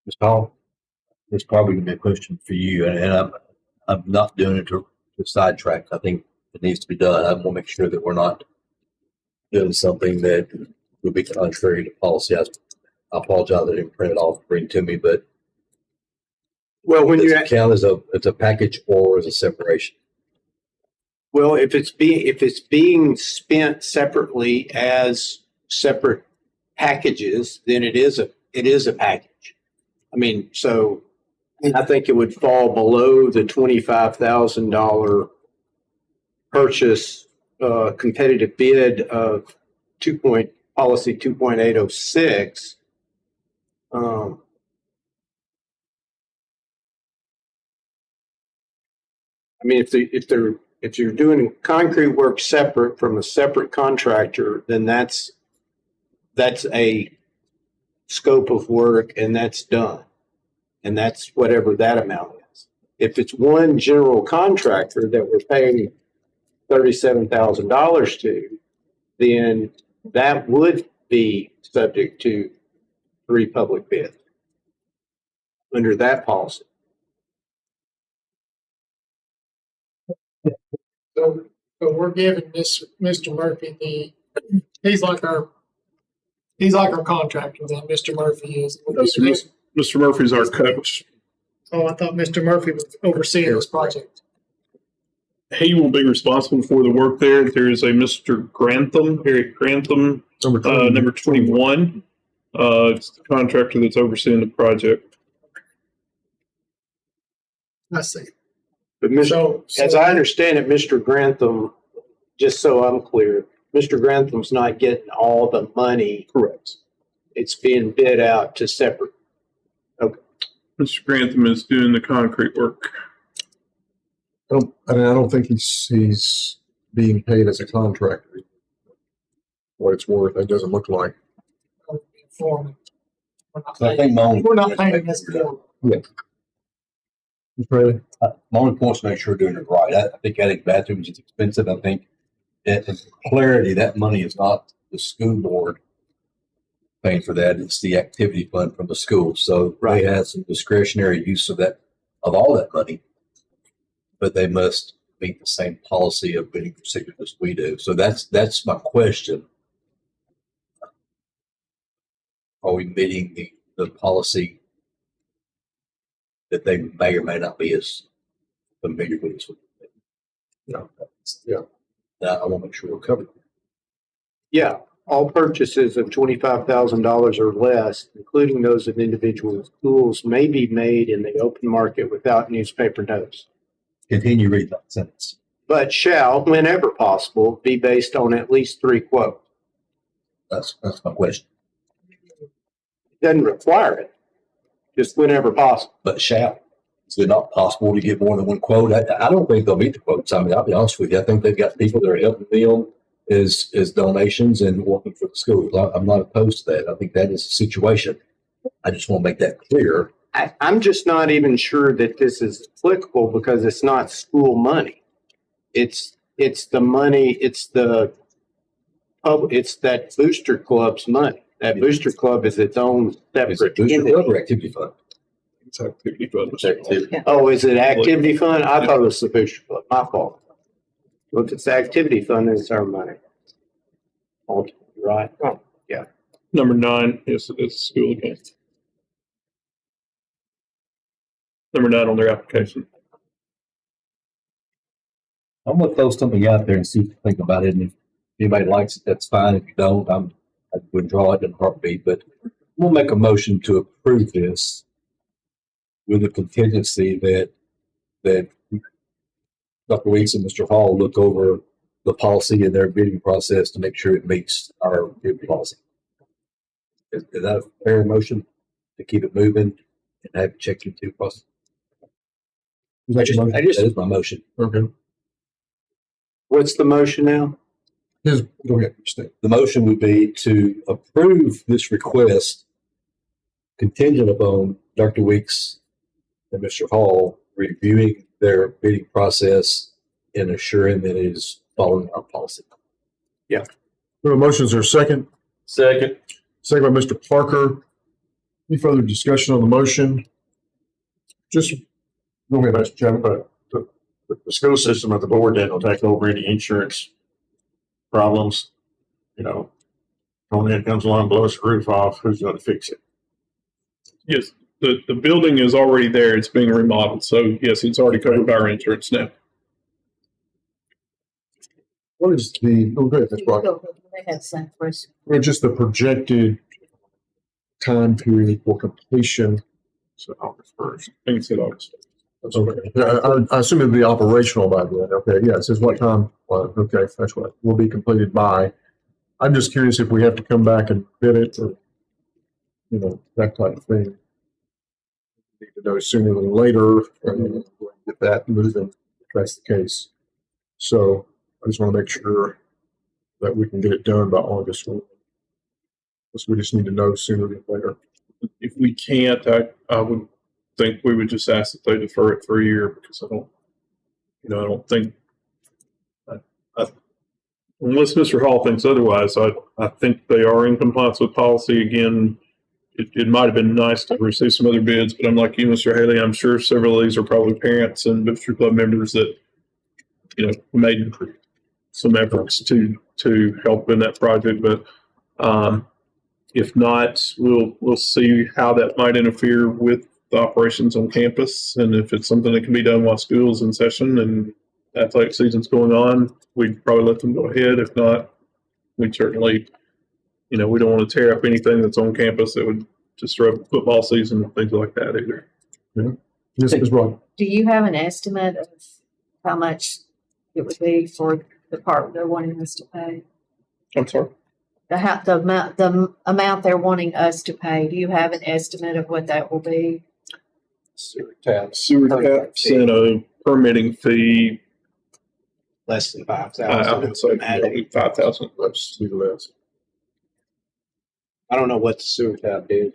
Ms. Hall, it's probably gonna be a question for you, and I'm not doing it to sidetrack. I think it needs to be done. I want to make sure that we're not doing something that would be contrary to policy. I apologize, I didn't print it off, bring it to me, but Well, when does you it count as a package or as a separation? well, if it's being spent separately as separate packages, then it is a package. I mean, so I think it would fall below the $25,000 purchase competitive bid of policy 2.806. I mean, if you're doing concrete work separate from a separate contractor, then that's a scope of work, and that's done, and that's whatever that amount is. If it's one general contractor that we're paying $37,000 to, then that would be subject to 3 public bids under that policy. So we're giving this Mr. Murphy he's like our contractor then, Mr. Murphy is. Mr. Murphy's our coach. Oh, I thought Mr. Murphy was overseeing this project. He will be responsible for the work there. There is a Mr. Grantham, Eric Grantham, number 21. It's the contractor that's overseeing the project. I see. But So as I understand it, Mr. Grantham, just so I'm clear, Mr. Grantham's not getting all the money. Correct. It's being bid out to separate. Okay. Mr. Grantham is doing the concrete work. I don't think he's being paid as a contractor. What it's worth, it doesn't look like. Foreman. We're not So I paying- think my only. We're not paying this bill. Mr. Fraley? My only point is to make sure we're doing it right. I think adding bathrooms is expensive. I think that for clarity, that money is not the school board paying for that. It's the activity fund from the school. So they have some discretionary use of that, of all that money. But they must meet the same policy of bidding procedures as we do. So that's my question. Are we meeting the policy that they may or may not be as familiar with as we do? Yeah. I want to make sure we're covered. Yeah, all purchases of $25,000 or less, including those of individual schools, may be made in the open market without newspaper notice, Continue reading that sentence. but shall, whenever possible, be based on at least 3 quotes. That's my question. Doesn't require it, just whenever possible. But shall. Is it not possible to get more than one quote? I don't think they'll meet the quotes. I mean, I'll be honest with you. I think they've got people that are helping them as donations and working for the school. I'm not opposed to that. I think that is a situation. I just want to make that clear. I'm just not even sure that this is applicable because it's not school money. It's the money, it's that booster club's money. That booster club is its own Is it separate booster entity. club or activity fund? It's activity fund. It's activity. Oh, is it activity fund? I thought it was the booster club. My fault. Well, if it's the activity fund, then it's our money. Ultimately, right? Oh, yeah. Number 9, yes, it is school again. Number 9 on their application. I'm going to throw something out there and see what you think about it. And if anybody likes it, that's fine. If you don't, I would withdraw it in a heartbeat. But we'll make a motion to approve this with a contingency that Dr. Weeks and Mr. Hall look over the policy in their bidding process to make sure it meets our bid policy. Is that a fair motion to keep it moving and have it checked into process? That is my motion. Okay. What's the motion now? Go ahead, Steve. The motion would be to approve this request contingent upon Dr. Weeks and Mr. Hall reviewing their bidding process and assuring that it is following our policy. The motions are second. Second. Second by Mr. Parker. Any further discussion on the motion? Just go ahead, Mr. Chairman. But the school system of the board then will take over any insurance problems. You know, when comes along, blows the roof off, who's going to fix it? Yes, the building is already there. It's being remodeled. So yes, it's already covered by our insurance now. What is the, oh, go ahead, Ms. Brock. They had the same question. Or just the projected time period for completion? So August 1st. I think it's in August. Okay. Yeah, I assume it'll be operational by then. Okay, yeah, it says what time, well, okay, that's what will be completed by. I'm just curious if we have to come back and bid it or, you know, that type of thing. Need to know sooner than later and get that moving if that's the case. So I just want to make sure that we can get it done by August 1. Because we just need to know sooner than later. If we can't, I would think we would just ask that they defer it for a year because I don't think, unless Mr. Hall thinks otherwise, I think they are in compliance with policy. Again, it might have been nice to receive some other bids, but I'm like you, Mr. Haley, I'm sure several of these are probably parents and booster club members that, made some efforts to help in that project. But if not, we'll see how that might interfere with the operations on campus. And if it's something that can be done while school's in session and athletic season's going on, we'd probably let them go ahead. If not, we'd certainly, we don't want to tear up anything that's on campus that would disrupt football season and things like that either. Yes, Ms. Brock. Do you have an estimate of how much it would be for the part they're wanting us to pay? I'm sorry. The amount they're wanting us to pay, do you have an estimate of what that will be? Sewer taps. sewer taps and a permitting fee. Less than I 5,000. would say probably 5,000. Let's see the last. I don't know what the sewer tap is.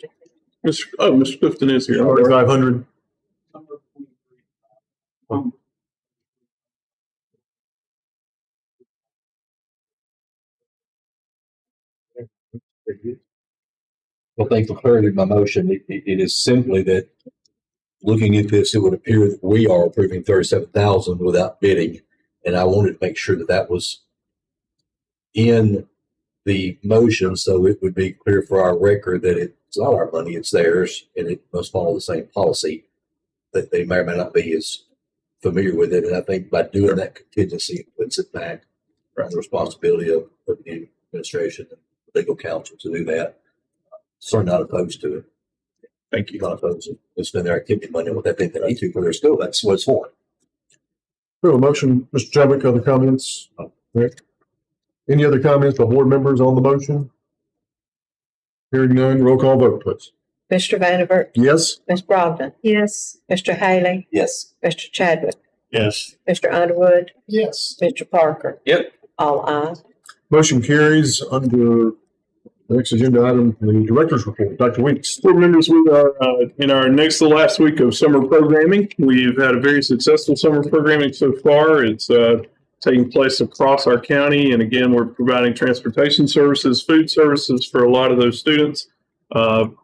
Mr. Clifton is here. 4,500. Well, thanks for clarity of my motion. It is simply that looking at this, it would appear that we are approving 37,000 without bidding. And I wanted to make sure that that was in the motion, so it would be clear for our record that it's not our money, it's theirs, and it must follow the same policy. That they may or may not be as familiar with it. And I think by doing that contingency, it puts it back on the responsibility of the administration and legal counsel to do that. Certainly not opposed to it. Thank you. Not opposed to it. It's been their activity money, what they think they need to for their school. That's what it's for. We have a motion, Mr. Chadwick, other comments? Rick? Any other comments by board members on the motion? Hearing none, roll call vote, please. Mr. Vanderburg, Yes? Ms. Brogdon, Yes. Mr. Haley, Yes. Mr. Chadwick, Yes. Mr. Underwood, Yes. Mr. Parker. Yep. All ayes. Motion carries. Under the next agenda item, the director's report. Dr. Weeks. Board members, we are in our next to last week of summer programming. We've had a very successful summer programming so far. It's taking place across our county. And again, we're providing transportation services, food services for a lot of those students.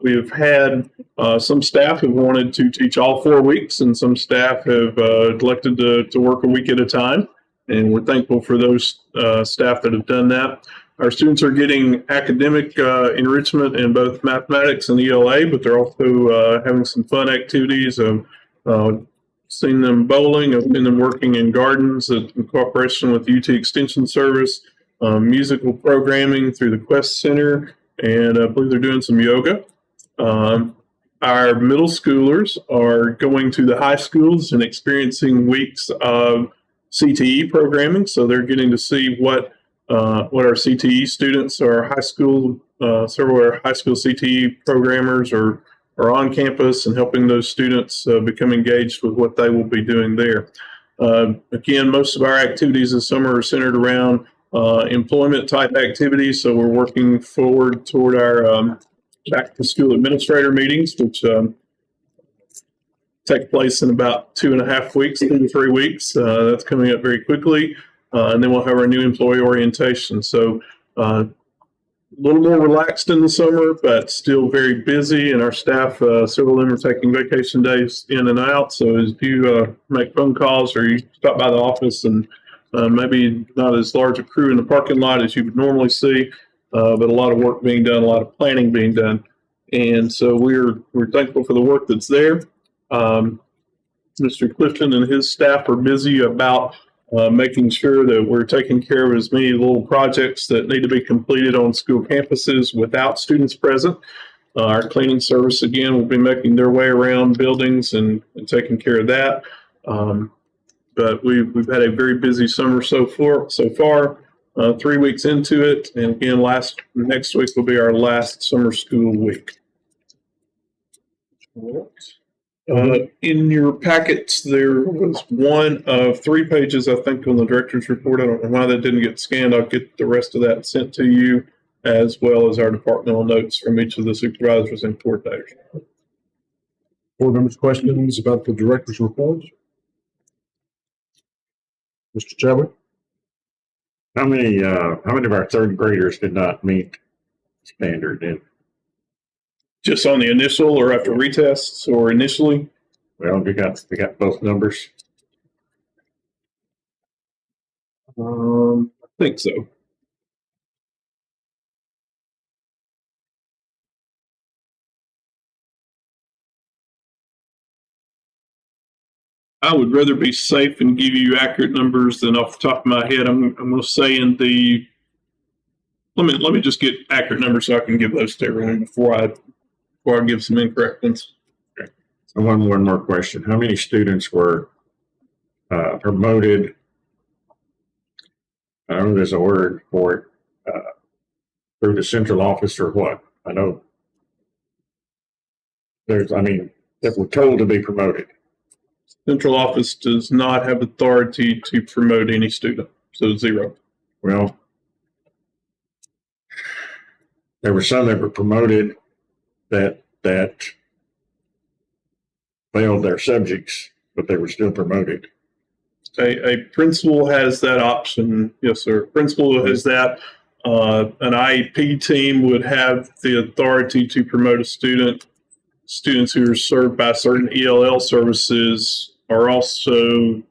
We've had some staff who wanted to teach all 4 weeks, and some staff have elected to work a week at a time. And we're thankful for those staff that have done that. Our students are getting academic enrichment in both mathematics and ELA, but they're also having some fun activities. I've seen them bowling. I've seen them working in gardens in cooperation with UT Extension Service, musical programming through the Quest Center, and I believe they're doing some yoga. Our middle schoolers are going to the high schools and experiencing weeks of CTE programming, so they're getting to see what our CTE students, our high school, several of our high school CTE programmers are on campus and helping those students become engaged with what they will be doing there. Again, most of our activities this summer are centered around employment type activities, so we're working forward toward our back to school administrator meetings, which take place in about 2.5 weeks, 2 to 3 weeks. That's coming up very quickly. And then we'll have our new employee orientation. So a little more relaxed in the summer, but still very busy. And our staff, several of them are taking vacation days in and out. So as you make phone calls or you stop by the office, and maybe not as large a crew in the parking lot as you would normally see, but a lot of work being done, a lot of planning being done. And so we're thankful for the work that's there. Mr. Clifton and his staff are busy about making sure that we're taking care of as many little projects that need to be completed on school campuses without students present. Our cleaning service, again, will be making their way around buildings and taking care of that. But we've had a very busy summer so far. 3 weeks into it, and again, next week will be our last summer school week. In your packets, there was one of 3 pages, I think, on the director's report. I don't know why that didn't get scanned. I'll get the rest of that sent to you, as well as our departmental notes from each of the supervisors and coordinators. Board members, questions about the director's report? Mr. Chadwick? How many of our third graders did not meet standard? And Just on the initial or after retests or initially? well, we got both numbers. I think so. I would rather be safe and give you accurate numbers than off the top of my head. I'm going to say in the. Let me just get accurate numbers so I can give those to everyone before I give some incorrect ones. Okay. So one more question: how many students were promoted? I don't know there's a word for it through the central office or what? I know there's that were told to be promoted. Central office does not have authority to promote any student, so 0. Well, there were some that were promoted that failed their subjects, but they were still promoted. A principal has that option. Yes, sir. Principal has that. An IEP team would have the authority to promote a student. Students who are served by certain ELL services are also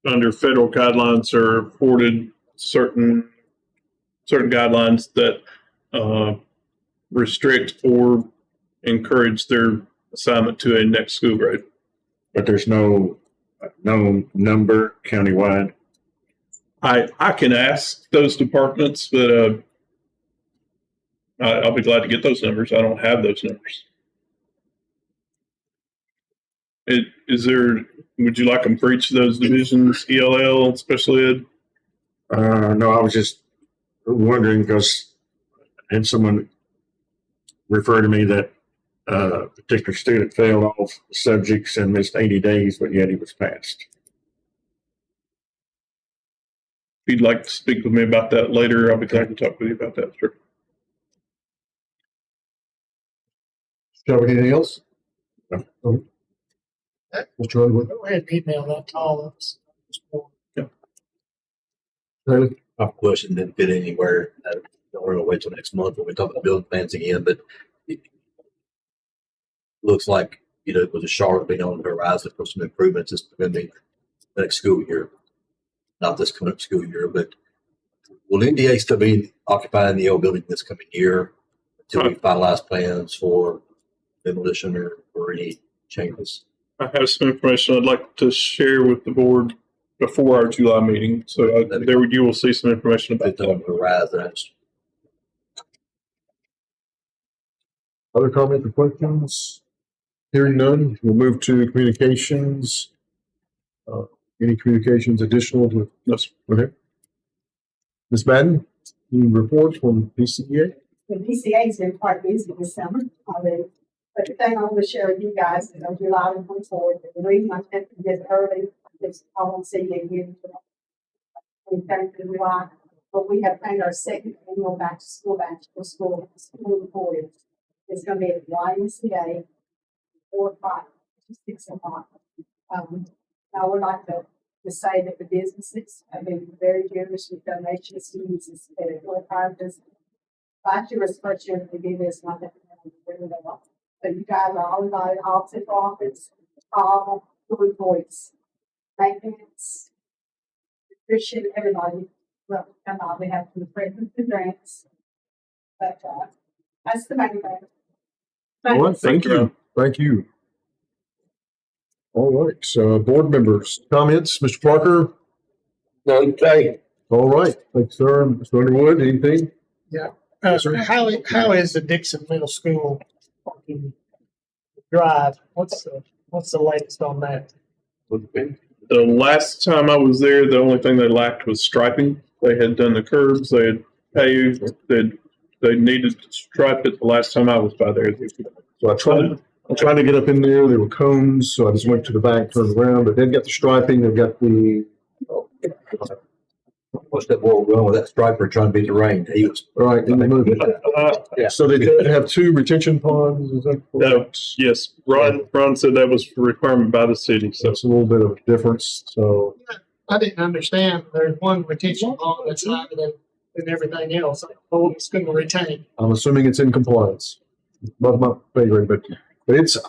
under federal guidelines are afforded certain guidelines that restrict or encourage their assignment to a next school grade. But there's no known number countywide. I can ask those departments, but I'll be glad to get those numbers. I don't have those numbers. Would you like them for each of those divisions, ELL, special ed? No, I was just wondering because I had someone refer to me that a particular student failed off subjects and missed 80 days, but yet he was passed. If you'd like to speak with me about that later, I'll be glad to talk with you about that, sir. Shall we, anything else? No. Mr. Underwood? Go ahead and email that to all of us. Taylor? I have a question that didn't fit anywhere. We're gonna wait till next month when we talk about building plans again, but it looks like, with the Charlotte being on the horizon for some improvements, it's going to be next school year. Not this coming up school year, but will NDA still be occupying the old building this coming year until we finalize plans for demolition or any changes? I have some information I'd like to share with the board before our July meeting. So there you will see some information about It's on that. the horizon. Other comments or questions? Hearing none, we'll move to communications. Any communications additional to? No, sir. Okay. Ms. Madden, any reports from PCEA? The PCA's been quite busy this summer already. But the thing I want to share with you guys is on July 24th, the reason I sent this early is I want to see you again. We thank you, July, but we have planned our second annual back to school reporting. It's going to be at YMCA, 4 o'clock to 6 o'clock. I would like to say that the businesses have been very generous with donations to users at a full-time business. Last year was the first year that we did this, and I think we're going to do it. So you guys are all invited, all central office, all the reports, maintenance, nutrition, everybody. Well, come on, we have some presents and drinks. But that's the main thing. All right, thank you. Thank you. All right, so board members, comments, Mr. Parker? Okay. All right, thanks, sir. Mr. Underwood, anything? Yeah. Yes, sir. How is the Dickson Middle School parking drive? What's the latest on that? The last time I was there, the only thing they lacked was striping. They had done the curbs, they had paved, they needed to stripe it the last time I was by there. So I'm trying to get up in there. There were cones, so I just went to the back, turned around, but they've got the striping, they've got the, What's that boy going with that striper trying to beat the rain? He was all right, in the movie. So they did have 2 retention ponds, is that? No, yes, Ron said that was a requirement by the city, so. That's a little bit of a difference, so. I didn't understand. There's one retention pond that's higher than everything else. It's going to retain. I'm assuming it's in compliance. Above my pay grade, but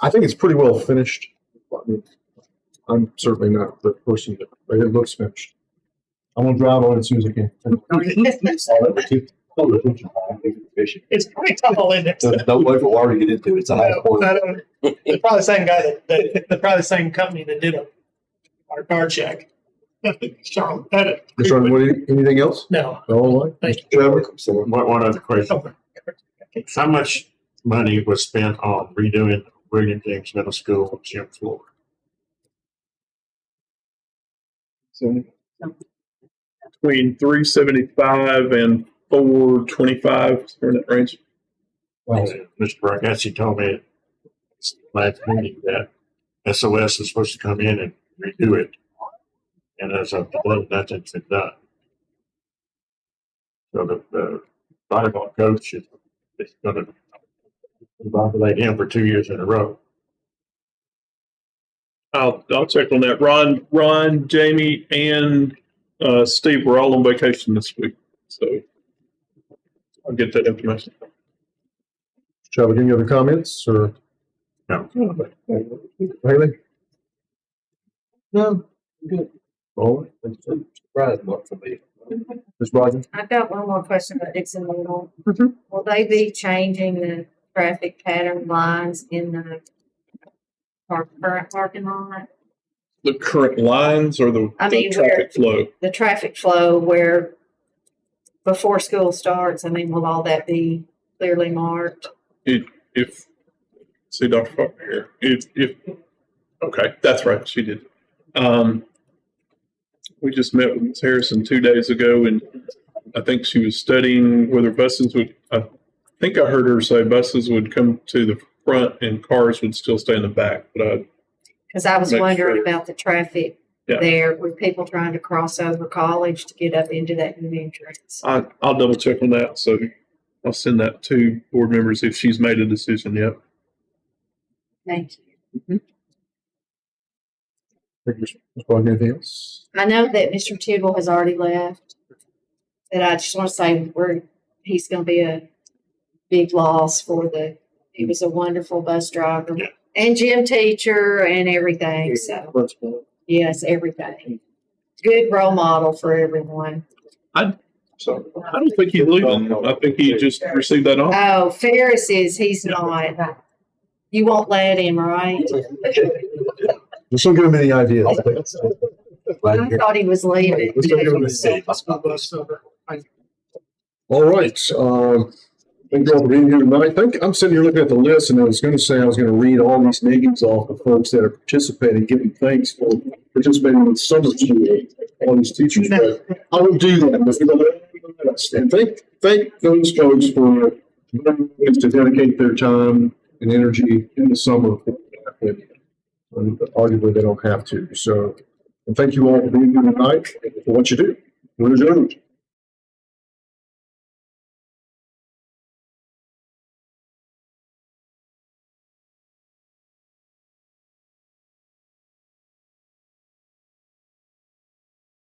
I think it's pretty well finished. I mean, I'm certainly not the person, but it looks finished. I'm gonna drive on it as soon as I can. It's pretty tall, isn't it? don't wait for water to get into it. It's a high point. It's probably the same guy they're probably the same company that did our car check. Charlotte, Mr. Underwood, anything else? No. All right. Thank you. Trevor? One other question. How much money was spent on redoing William James Middle School gym floor? Between 375 and 425, in that range. Mr. Bargassi told me last meeting that SOS is supposed to come in and redo it. And as of today, nothing's been done. So the volleyball coach is going to congratulate him for 2 years in a row. I'll check on that. Ron, Jamie, and Steve were all on vacation this week, so I'll get that information. Chadwick, any other comments or? No. Haley? No, good. All right. Surprised what for me. Ms. Rogers? I've got one more question about Dickson Middle. Will they be changing the traffic pattern lines in the current parking lot? The current lines or the traffic flow? The traffic flow where before school starts, I mean, will all that be clearly marked? If see Dr. Faulkner here. If okay, that's right, she did. We just met with Ms. Harrison 2 days ago, and I think she was studying whether buses would. I think I heard her say buses would come to the front and cars would still stay in the back. But Because I was Make wondering sure. about the traffic Yeah. there with people trying to cross over college to get up into that new entrance. I'll double check on that. So I'll send that to board members if she's made a decision yet. Thank you. Ms. Rogers, anything else? I know that Mr. Tibble has already left, but I just want to say he's going to be a big loss he was a wonderful bus driver and gym teacher and everything. So yes, everything. Good role model for everyone. I don't think he's leaving. I think he just received that offer. Oh, Ferris he's not. You won't let him, right? Just don't give him any ideas. I thought he was leaving. Let's go give him a seat. All right. Thank you all for being here tonight. I'm sitting here looking at the list, and I was going to say I was going to read all these names off of folks that are participating, giving thanks for participating in summer school, all these teachers. But I will do that. Let's go down the list. And thank those folks for to dedicate their time and energy in the summer. Arguably, they don't have to. So, and thank you all for being here tonight and for what you do. We're adjourned.